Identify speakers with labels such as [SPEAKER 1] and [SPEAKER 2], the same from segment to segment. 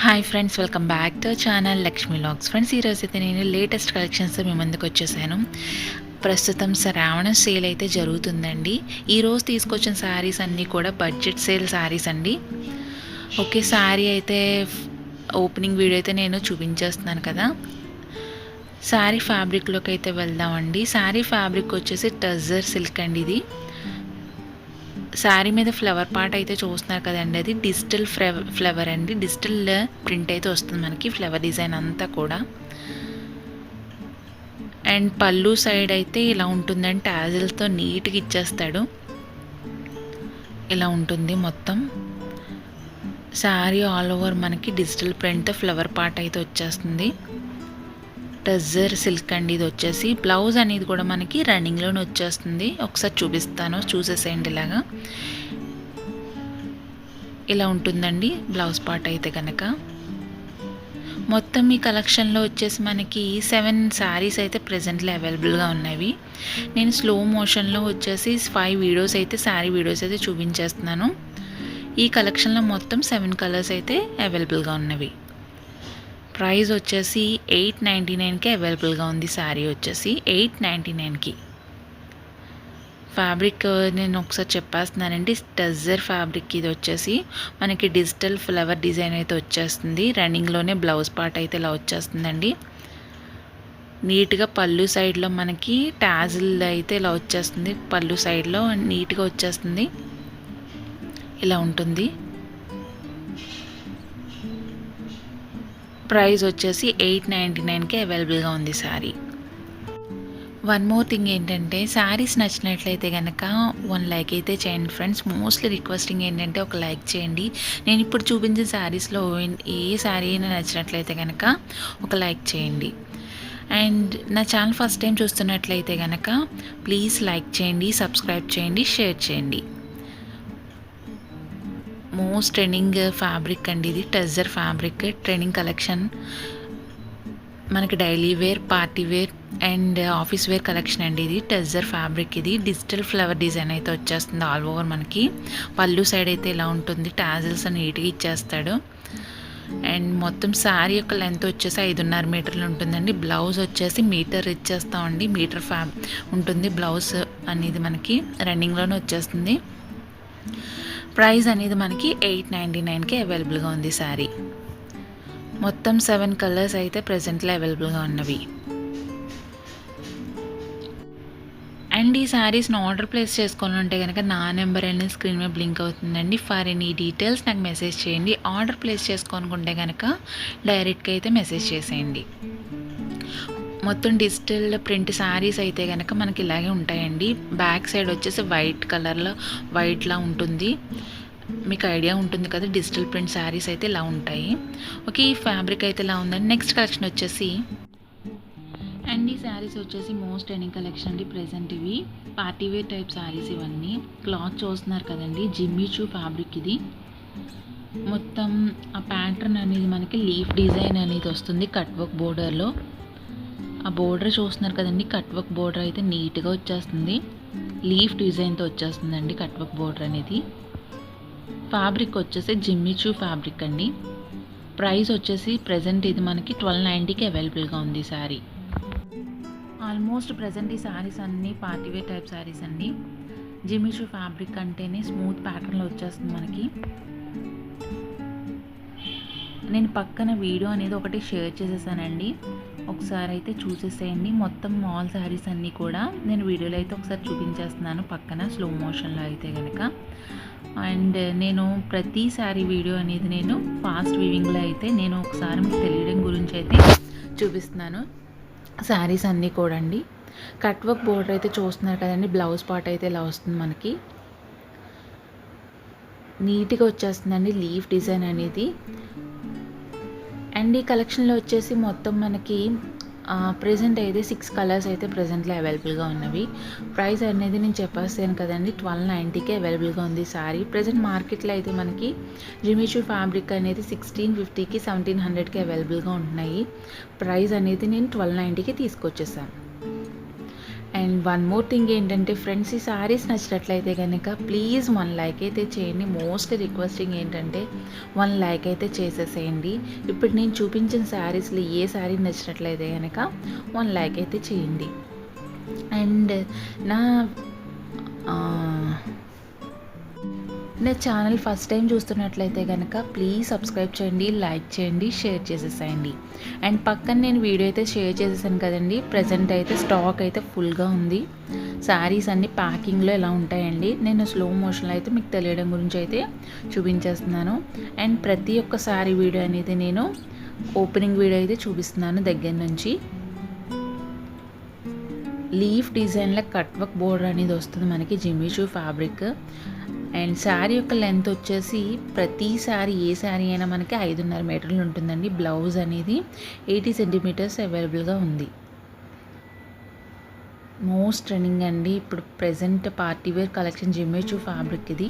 [SPEAKER 1] Hi friends, welcome back to channel Lakshmi logs. Friends, ఈరోజు అయితే నేను లేటెస్ట్ కలెక్షన్స్తో మీ ముందుకు వచ్చేసాను. ప్రస్తుతం శ్రావణ సేల్ అయితే జరుగుతుందండి. ఈరోజు తీసుకొచ్చిన శారీస్ అన్నీ కూడా బడ్జెట్ సేల్ శారీస్ అండి. ఓకే, శారీ అయితే ఓపెనింగ్ వీడియో అయితే నేను చూపించేస్తున్నాను కదా. శారీ ఫ్యాబ్రిక్లోకి అయితే వెళ్దామండి. శారీ ఫ్యాబ్రిక్ వచ్చేసి టజర్ సిల్క్ అండి. ఇది శారీ మీద ఫ్లవర్ పార్ట్ అయితే చూస్తున్నారు కదండి, అది డిజిటల్ ఫ్లవర్ అండి. డిజిటల్ ప్రింట్ అయితే వస్తుంది మనకి, ఫ్లవర్ డిజైన్ అంతా కూడా. అండ్ పళ్ళు సైడ్ అయితే ఇలా ఉంటుందండి, టాజిల్స్తో నీట్గా ఇచ్చేస్తాడు. ఇలా ఉంటుంది మొత్తం శారీ ఆల్ ఓవర్ మనకి డిజిటల్ ప్రింట్తో ఫ్లవర్ పార్ట్ అయితే వచ్చేస్తుంది. టజర్ సిల్క్ అండి ఇది వచ్చేసి. బ్లౌజ్ అనేది కూడా మనకి రన్నింగ్లోనే వచ్చేస్తుంది. ఒకసారి చూపిస్తాను, చూసేసేయండి. ఇలా ఉంటుందండి బ్లౌజ్ పార్ట్ అయితే కనుక. మొత్తం ఈ కలెక్షన్లో వచ్చేసి మనకి 7 శారీస్ అయితే ప్రెజెంట్లో అవైలబుల్గా ఉన్నవి. నేను స్లో మోషన్లో వచ్చేసి 5 వీడియోస్ అయితే, శారీ వీడియోస్ అయితే చూపించేస్తున్నాను. ఈ కలెక్షన్లో మొత్తం 7 కలర్స్ అయితే అవైలబుల్గా ఉన్నవి. ప్రైస్ వచ్చేసి 899కి అవైలబుల్గా ఉంది. శారీ వచ్చేసి 899కి. ఫ్యాబ్రిక్ నేను ఒకసారి చెప్పేస్తున్నానండి. టజర్ ఫ్యాబ్రిక్ ఇది వచ్చేసి మనకి డిజిటల్ ఫ్లవర్ డిజైన్ అయితే వచ్చేస్తుంది. రన్నింగ్లోనే బ్లౌజ్ పార్ట్ అయితే ఇలా వచ్చేస్తుందండి. నీట్గా పళ్ళు సైడ్లో మనకి టాజిల్ అయితే ఇలా వచ్చేస్తుంది. పళ్ళు సైడ్లో నీట్గా వచ్చేస్తుంది. ఇలా ఉంటుంది. ప్రైస్ వచ్చేసి 899కి అవైలబుల్గా ఉంది శారీ. వన్ మోర్ థింగ్ ఏంటంటే, శారీస్ నచ్చినట్లయితే కనుక 1 లైక్ అయితే చేయండి ఫ్రెండ్స్. మోస్ట్లీ రిక్వెస్టింగ్ ఏంటంటే ఒక లైక్ చేయండి. నేను ఇప్పుడు చూపించిన శారీస్లో ఏ శారీ అయినా నచ్చినట్లయితే కనుక ఒక లైక్ చేయండి. అండ్ నా ఛానల్ ఫస్ట్ టైం చూస్తున్నట్లయితే కనుక ప్లీజ్ లైక్ చేయండి, సబ్స్క్రైబ్ చేయండి, షేర్ చేయండి. మోస్ట్ ట్రెండింగ్ ఫ్యాబ్రిక్ అండి ఇది, టజర్ ఫ్యాబ్రిక్. ట్రెండింగ్ కలెక్షన్ మనకి daily wear, party wear and office wear collection అండి ఇది. టజర్ ఫ్యాబ్రిక్ ఇది. డిజిటల్ ఫ్లవర్ డిజైన్ అయితే వచ్చేస్తుంది ఆల్ ఓవర్ మనకి. పళ్ళు సైడ్ అయితే ఇలా ఉంటుంది, టాజిల్స్ నీట్గా ఇచ్చేస్తాడు. అండ్ మొత్తం శారీ యొక్క లెంత్ వచ్చేసి 5.5 మీటర్లు ఉంటుందండి. బ్లౌజ్ వచ్చేసి మీటర్ ఇచ్చేస్తామండి. మీటర్ ఉంటుంది బ్లౌజ్ అనేది మనకి. రన్నింగ్లోనే వచ్చేస్తుంది. ప్రైస్ అనేది మనకి 899కి అవైలబుల్గా ఉంది శారీ. మొత్తం 7 కలర్స్ అయితే ప్రెజెంట్లో అవైలబుల్గా ఉన్నవి. అండ్ ఈ శారీస్ని ఆర్డర్ ప్లేస్ చేసుకోవాలంటే కనుక నా నెంబర్ అనేది స్క్రీన్ మీద బ్లింక్ అవుతుందండి. ఫర్ ఎనీ డీటెయిల్స్ నాకు మెసేజ్ చేయండి. ఆర్డర్ ప్లేస్ చేసుకోనుకుంటే కనుక డైరెక్ట్గా అయితే మెసేజ్ చేసేయండి. మొత్తం డిజిటల్ ప్రింట్ శారీస్ అయితే కనుక మనకి ఇలాగే ఉంటాయండి. బ్యాక్ సైడ్ వచ్చేసి వైట్ కలర్లో వైట్లా ఉంటుంది. మీకు ఐడియా ఉంటుంది కదా, డిజిటల్ ప్రింట్ శారీస్ అయితే ఇలా ఉంటాయి. ఓకే, ఈ ఫ్యాబ్రిక్ అయితే ఇలా ఉందండి. నెక్స్ట్ కలెక్షన్ వచ్చేసి, అండ్ ఈ శారీస్ వచ్చేసి మోస్ట్ ట్రెండింగ్ కలెక్షన్ అండి ప్రెజెంట్. ఇవి పార్టీ వేర్ టైప్ శారీస్ ఇవన్నీ. క్లాత్ చూస్తున్నారు కదండి, జిమ్మిచూ ఫ్యాబ్రిక్ ఇది. మొత్తం ఆ ప్యాటర్న్ అనేది మనకి లీఫ్ డిజైన్ అనేది వస్తుంది కట్ వర్క్ బోర్డర్లో. ఆ బోర్డర్ చూస్తున్నారు కదండి, కట్ వర్క్ బోర్డర్ అయితే నీట్గా వచ్చేస్తుంది. లీఫ్ డిజైన్తో వచ్చేస్తుందండి కట్ వర్క్ బోర్డర్ అనేది. ఫ్యాబ్రిక్ వచ్చేసి జిమ్మిచూ ఫ్యాబ్రిక్ అండి. ప్రైస్ వచ్చేసి ప్రజెంట్ ఇది మనకి 1290కి అవైలబుల్గా ఉంది శారీ. ఆల్మోస్ట్ ప్రజెంట్ ఈ శారీస్ అన్నీ పార్టీవేర్ టైప్ శారీస్ అండి. జిమ్మిచూ ఫ్యాబ్రిక్ అంటేనే స్మూత్ ప్యాటర్న్లో వచ్చేస్తుంది మనకి. నేను పక్కన వీడియో అనేది ఒకటి షేర్ చేసేసానండి, ఒకసారి అయితే చూసేసేయండి. మొత్తం మాల్ శారీస్ అన్నీ కూడా నేను వీడియోలో అయితే ఒకసారి చూపించేస్తున్నాను పక్కన స్లో మోషన్లో అయితే కనుక. అండ్ నేను ప్రతి శారీ వీడియో అనేది నేను ఫాస్ట్ వీవింగ్లో అయితే నేను ఒకసారి మీకు తెలియడం గురించి అయితే చూపిస్తున్నాను. శారీస్ అన్నీ కూడా అండి. కట్ వర్క్ బోర్డర్ అయితే చూస్తున్నారు కదండి, బ్లౌజ్ పార్ట్ అయితే ఇలా వస్తుంది మనకి. నీట్గా వచ్చేస్తుందండి లీఫ్ డిజైన్ అనేది. అండ్ ఈ కలెక్షన్లో వచ్చేసి మొత్తం మనకి ప్రెజెంట్ అయితే 6 కలర్స్ అయితే ప్రెజెంట్లో అవైలబుల్గా ఉన్నవి. ప్రైస్ అనేది నేను చెప్పేస్తాను కదండి, 1290కి అవైలబుల్గా ఉంది శారీ. ప్రెజెంట్ మార్కెట్లో అయితే మనకి జిమ్మిచూ ఫ్యాబ్రిక్ అనేది 1650కి 1700కి అవైలబుల్గా ఉంటున్నాయి. ప్రైస్ అనేది నేను 1290కి తీసుకొచ్చేసాను. అండ్ వన్ మోర్ థింగ్ ఏంటంటే ఫ్రెండ్స్, ఈ శారీస్ నచ్చినట్లయితే కనుక ప్లీజ్ 1 లైక్ అయితే చేయండి. మోస్ట్ రిక్వెస్టింగ్ ఏంటంటే 1 లైక్ అయితే చేసేసేయండి. ఇప్పుడు నేను చూపించిన శారీస్లో ఏ శారీ నచ్చినట్లయితే కనుక 1 లైక్ అయితే చేయండి. అండ్ నా నా ఛానల్ ఫస్ట్ టైం చూస్తున్నట్లయితే కనుక ప్లీజ్ సబ్స్క్రైబ్ చేయండి, లైక్ చేయండి, షేర్ చేసేసేయండి. అండ్ పక్కన నేను వీడియో అయితే షేర్ చేసేసాను కదండి. ప్రజెంట్ అయితే స్టాక్ అయితే ఫుల్గా ఉంది. శారీస్ అన్నీ ప్యాకింగ్లో ఎలా ఉంటాయండి. నేను స్లో మోషన్లో అయితే మీకు తెలియడం గురించి అయితే చూపించేస్తున్నాను. అండ్ ప్రతి ఒక్క శారీ వీడియో అనేది నేను ఓపెనింగ్ వీడియో అయితే చూపిస్తున్నాను దగ్గర నుంచి. లీఫ్ డిజైన్లో కట్ వర్క్ బోర్డర్ అనేది వస్తుంది మనకి జిమ్మిచూ ఫ్యాబ్రిక్. అండ్ శారీ యొక్క లెంత్ వచ్చేసి ప్రతి శారీ ఏ శారీ అయినా మనకి 5.5 మీటర్లు ఉంటుందండి. బ్లౌజ్ అనేది 80 సెంటీమీటర్స్ అవైలబుల్గా ఉంది. మోస్ట్ ట్రెండింగ్ అండి ఇప్పుడు present party wear collection Jimmy Choo fabric ఇది.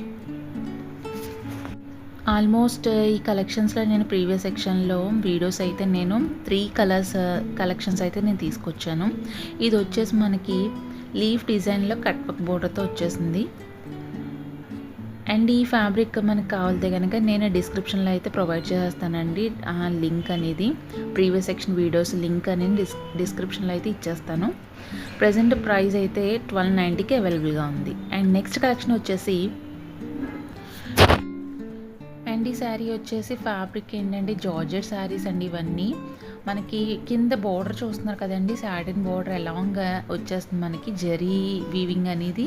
[SPEAKER 1] ఆల్మోస్ట్ ఈ కలెక్షన్స్లో నేను ప్రీవియస్ సెక్షన్లో వీడియోస్ అయితే నేను 3 కలర్స్ కలెక్షన్స్ అయితే నేను తీసుకొచ్చాను. ఇది వచ్చేసి మనకి లీఫ్ డిజైన్లో కట్ వర్క్ బోర్డర్తో వచ్చేసింది. అండ్ ఈ ఫ్యాబ్రిక్ మనకు కావాలితే కనుక నేను డిస్క్రిప్షన్లో అయితే ప్రొవైడ్ చేస్తానండి. ఆ లింక్ అనేది ప్రీవియస్ సెక్షన్ వీడియోస్ లింక్ అనేది డిస్క్రిప్షన్లో అయితే ఇచ్చేస్తాను. ప్రజెంట్ ప్రైస్ అయితే 1290కి అవైలబుల్గా ఉంది. అండ్ నెక్స్ట్ కలెక్షన్ వచ్చేసి అండ్ ఈ శారీ వచ్చేసి ఫ్యాబ్రిక్ ఏంటంటే జార్జెట్ శారీస్ అండి. ఇవన్నీ మనకి కింద బోర్డర్ చూస్తున్నారు కదండి, సాటిన్ బోర్డర్ అలాంగ్ వచ్చేస్తుంది మనకి. జరీ వీవింగ్ అనేది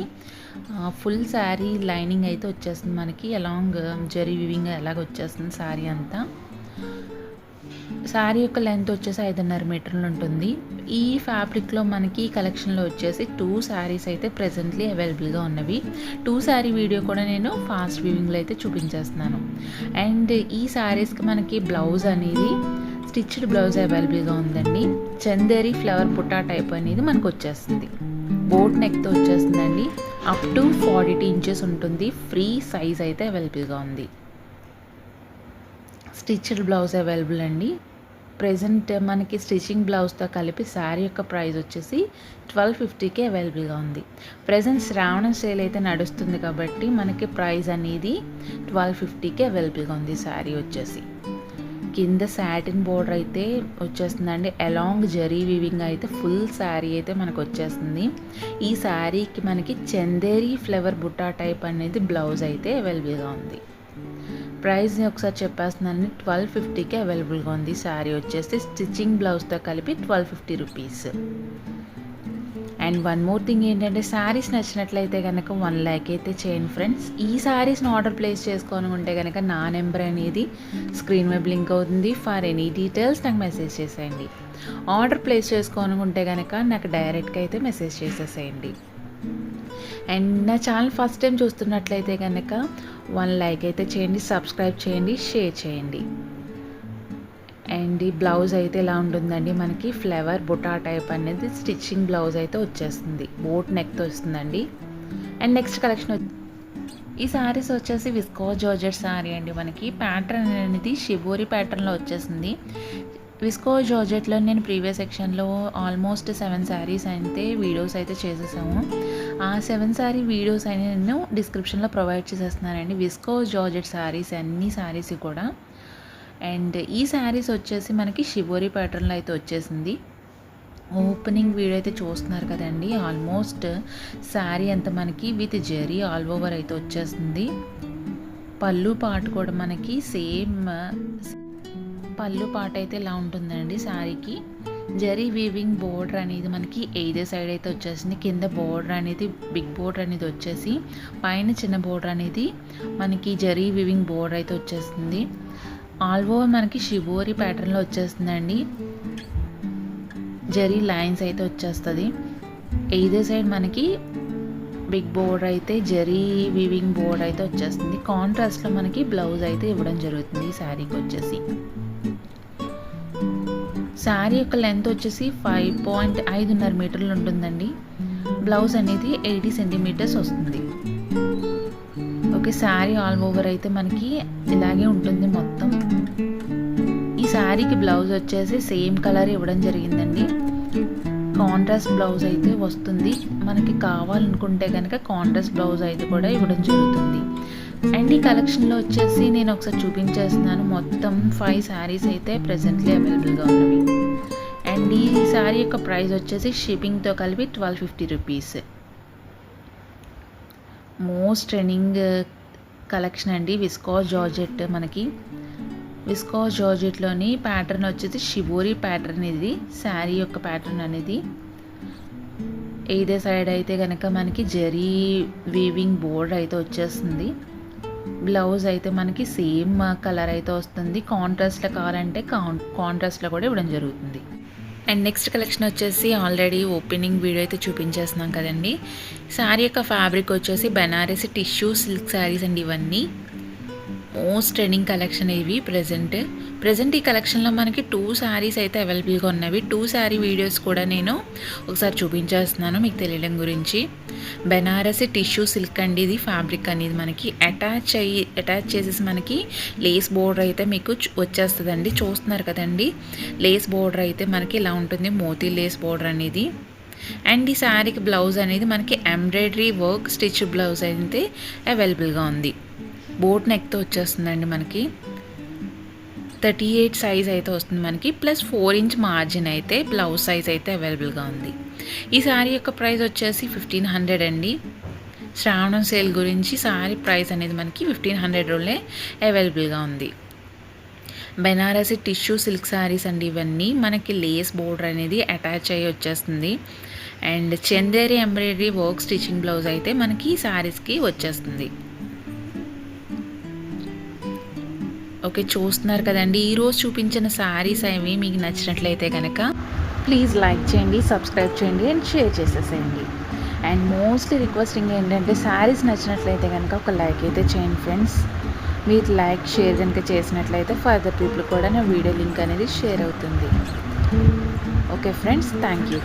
[SPEAKER 1] ఫుల్ శారీ లైనింగ్ అయితే వచ్చేస్తుంది మనకి. అలాంగ్ జరీ వీవింగ్ ఎలాగ వచ్చేస్తుంది శారీ అంతా. శారీ యొక్క లెంత్ వచ్చేసి 5.5 మీటర్లు ఉంటుంది. ఈ ఫ్యాబ్రిక్లో మనకి ఈ కలెక్షన్లో వచ్చేసి 2 శారీస్ అయితే ప్రెజెంట్లీ అవైలబుల్గా ఉన్నవి. 2 శారీ వీడియో కూడా నేను ఫాస్ట్ వీవింగ్లో అయితే చూపించేస్తున్నాను. అండ్ ఈ శారీస్కి మనకి బ్లౌజ్ అనేది స్టిచ్డ్ బ్లౌజ్ అవైలబుల్గా ఉందండి. చందేరి ఫ్లవర్ బుట్టా టైప్ అనేది మనకు వచ్చేస్తుంది. బోట్ నెక్తో వచ్చేస్తుందండి. అప్ టు 42 ఇంచెస్ ఉంటుంది. ఫ్రీ సైజ్ అయితే అవైలబుల్గా ఉంది. స్టిచ్డ్ బ్లౌజ్ అవైలబుల్ అండి. ప్రెజెంట్ మనకి స్టిచ్చింగ్ బ్లౌజ్తో కలిపి శారీ యొక్క ప్రైస్ వచ్చేసి 1250కి అవైలబుల్గా ఉంది. ప్రెజెంట్ శ్రావణ సేల్ అయితే నడుస్తుంది కాబట్టి మనకి ప్రైస్ అనేది 1250కి అవైలబుల్గా ఉంది. శారీ వచ్చేసి కింద సాటిన్ బోర్డర్ అయితే వచ్చేస్తుందండి. అలాంగ్ జరీ వీవింగ్ అయితే ఫుల్ శారీ అయితే మనకు వచ్చేస్తుంది. ఈ శారీకి మనకి చందేరి ఫ్లవర్ బుట్టా టైప్ అనేది బ్లౌజ్ అయితే అవైలబుల్గా ఉంది. ప్రైస్ ఒకసారి చెప్పేస్తున్నాను, 1250కి అవైలబుల్గా ఉంది. శారీ వచ్చేసి స్టిచ్చింగ్ బ్లౌజ్తో కలిపి 1250 rupees. And one more thing ఏంటంటే శారీస్ నచ్చినట్లయితే కనుక 1 లైక్ అయితే చేయండి ఫ్రెండ్స్. ఈ శారీస్ని ఆర్డర్ ప్లేస్ చేసుకోనుకుంటే కనుక నా నెంబర్ అనేది స్క్రీన్ మీద లింక్ అవుతుంది. ఫర్ ఎనీ డీటెయిల్స్ నాకు మెసేజ్ చేసేయండి. ఆర్డర్ ప్లేస్ చేసుకోనుకుంటే కనుక నాకు డైరెక్ట్గా అయితే మెసేజ్ చేసేసేయండి. అండ్ నా ఛానల్ ఫస్ట్ టైం చూస్తున్నట్లయితే కనుక 1 లైక్ అయితే చేయండి, సబ్స్క్రైబ్ చేయండి, షేర్ చేయండి. అండ్ ఈ బ్లౌజ్ అయితే ఇలా ఉంటుందండి మనకి. ఫ్లవర్ బుటా టైప్ అనేది స్టిచ్చింగ్ బ్లౌజ్ అయితే వచ్చేస్తుంది. బోట్ నెక్తో వస్తుందండి. అండ్ నెక్స్ట్ కలెక్షన్ ఈ శారీస్ వచ్చేసి విస్కోస్ జార్జెట్ శారీ అండి. మనకి ప్యాటర్న్ అనేది షిబోరి ప్యాటర్న్లో వచ్చేసింది. విస్కోస్ జార్జెట్లో నేను ప్రీవియస్ సెక్షన్లో ఆల్మోస్ట్ 7 శారీస్ అయితే వీడియోస్ అయితే చేసేసాము. ఆ 7 శారీ వీడియోస్ అయినా నేను డిస్క్రిప్షన్లో ప్రొవైడ్ చేసేస్తున్నానండి. విస్కోస్ జార్జెట్ శారీస్ అన్ని శారీస్ కూడా. అండ్ ఈ శారీస్ వచ్చేసి మనకి షిబోరి ప్యాటర్న్లో అయితే వచ్చేసింది. ఓపెనింగ్ వీడియో అయితే చూస్తున్నారు కదండి. ఆల్మోస్ట్ శారీ అంతా మనకి విత్ జరీ ఆల్ ఓవర్ అయితే వచ్చేస్తుంది. పళ్ళు పాట కూడా మనకి సేమ్ పళ్ళు పాట అయితే ఇలా ఉంటుందండి. శారీకి జరీ వీవింగ్ బోర్డర్ అనేది మనకి ఎయిదర్ సైడ్ అయితే వచ్చేసింది. కింద బోర్డర్ అనేది బిగ్ బోర్డర్ అనేది వచ్చేసి పైన చిన్న బోర్డర్ అనేది మనకి జరీ వీవింగ్ బోర్డర్ అయితే వచ్చేస్తుంది. ఆల్ ఓవర్ మనకి షిబోరి ప్యాటర్న్లో వచ్చేస్తుందండి. జరీ లైన్స్ అయితే వచ్చేస్తుంది. ఎయిదర్ సైడ్ మనకి బిగ్ బోర్డర్ అయితే జరీ వీవింగ్ బోర్డర్ అయితే వచ్చేస్తుంది. కాంట్రాస్ట్లో మనకి బ్లౌజ్ అయితే ఇవ్వడం జరుగుతుంది ఈ శారీకి వచ్చేసి. శారీ యొక్క లెంత్ వచ్చేసి 5.5 మీటర్లు ఉంటుందండి. బ్లౌజ్ అనేది 80 సెంటీమీటర్స్ వస్తుంది. ఓకే, శారీ ఆల్ ఓవర్ అయితే మనకి ఇలాగే ఉంటుంది మొత్తం. ఈ శారీకి బ్లౌజ్ వచ్చేసి సేమ్ కలర్ ఇవ్వడం జరిగిందండి. కాంట్రాస్ట్ బ్లౌజ్ అయితే వస్తుంది. మనకి కావాలనుకుంటే కనుక కాంట్రాస్ట్ బ్లౌజ్ అయితే కూడా ఇవ్వడం జరుగుతుంది. అండ్ ఈ కలెక్షన్లో వచ్చేసి నేను ఒకసారి చూపించేస్తున్నాను. మొత్తం 5 శారీస్ అయితే ప్రెజెంట్లీ అవైలబుల్గా ఉన్నవి. అండ్ ఈ శారీ యొక్క ప్రైస్ వచ్చేసి షిప్పింగ్తో కలిపి 1250 రూపీస్. మోస్ట్ ట్రెండింగ్ కలెక్షన్ అండి. విస్కాస్ జార్జెట్, మనకి విస్కాస్ జార్జెట్లోని ప్యాటర్న్ వచ్చేసి షిబోరి ప్యాటర్న్. ఇది శారీ యొక్క ప్యాటర్న్ అనేది. ఇదే సైడ్ అయితే కనుక మనకి జరీ వీవింగ్ బోర్డర్ అయితే వచ్చేస్తుంది. బ్లౌజ్ అయితే మనకి సేమ్ కలర్ అయితే వస్తుంది. కాంట్రాస్ట్లో కావాలంటే కాంట్రాస్ట్లో కూడా ఇవ్వడం జరుగుతుంది. అండ్ నెక్స్ట్ కలెక్షన్ వచ్చేసి ఆల్రెడీ ఓపెనింగ్ వీడియో అయితే చూపించేస్తున్నాం కదండి. శారీ యొక్క ఫ్యాబ్రిక్ వచ్చేసి బెనారసి టిష్యూ సిల్క్ శారీస్ అండి. ఇవన్నీ మోస్ట్ ట్రెండింగ్ కలెక్షన్ ఇవి. ప్రజెంట్ ఈ కలెక్షన్లో మనకి 2 శారీస్ అయితే అవైలబుల్గా ఉన్నవి. 2 శారీ వీడియోస్ కూడా నేను ఒకసారి చూపించేస్తున్నాను మీకు తెలియడం గురించి. బెనారసి టిష్యూ సిల్క్ అండి. ఇది ఫ్యాబ్రిక్ అనేది మనకి అటాచ్ చేసేసి మనకి లేస్ బోర్డర్ అయితే మీకు వచ్చేస్తుందండి. చూస్తున్నారు కదండి, లేస్ బోర్డర్ అయితే మనకి ఇలా ఉంటుంది. మోతీ లేస్ బోర్డర్ అనేది. అండ్ ఈ శారీకి బ్లౌజ్ అనేది మనకి ఎంబ్రాయిడరీ వర్క్ స్టిచ్ బ్లౌజ్ అయితే అవైలబుల్గా ఉంది. బోట్ నెక్తో వచ్చేస్తుందండి. మనకి 38 సైజ్ అయితే వస్తుంది మనకి. ప్లస్ 4 ఇంచ్ మార్జిన్ అయితే బ్లౌజ్ సైజ్ అయితే అవైలబుల్గా ఉంది. ఈ శారీ యొక్క ప్రైస్ వచ్చేసి 1500 అండి. శ్రావణం సేల్ గురించి శారీ ప్రైస్ అనేది మనకి 1500 అవైలబుల్గా ఉంది. బెనారసి టిష్యూ సిల్క్ శారీస్ అండి. ఇవన్నీ మనకి లేస్ బోర్డర్ అనేది అటాచ్ అయ్యి వచ్చేస్తుంది. And Chanderi embroidery work stitching blouse అయితే మనకి ఈ శారీస్కి వచ్చేస్తుంది. ఓకే, చూస్తున్నారు కదండి. ఈరోజు చూపించిన శారీస్ అవి మీకు నచ్చినట్లయితే కనుక ప్లీజ్ లైక్ చేయండి, సబ్స్క్రైబ్ చేయండి అండ్ షేర్ చేసేసేయండి. అండ్ మోస్ట్లీ రిక్వెస్టింగ్ ఏంటంటే శారీస్ నచ్చినట్లయితే కనుక ఒక లైక్ అయితే చేయండి ఫ్రెండ్స్. మీరు లైక్ షేర్ కనుక చేసినట్లయితే ఫర్దర్ పీపుల్ కూడా నా వీడియో లింక్ అనేది షేర్ అవుతుంది. Okay friends, thank you.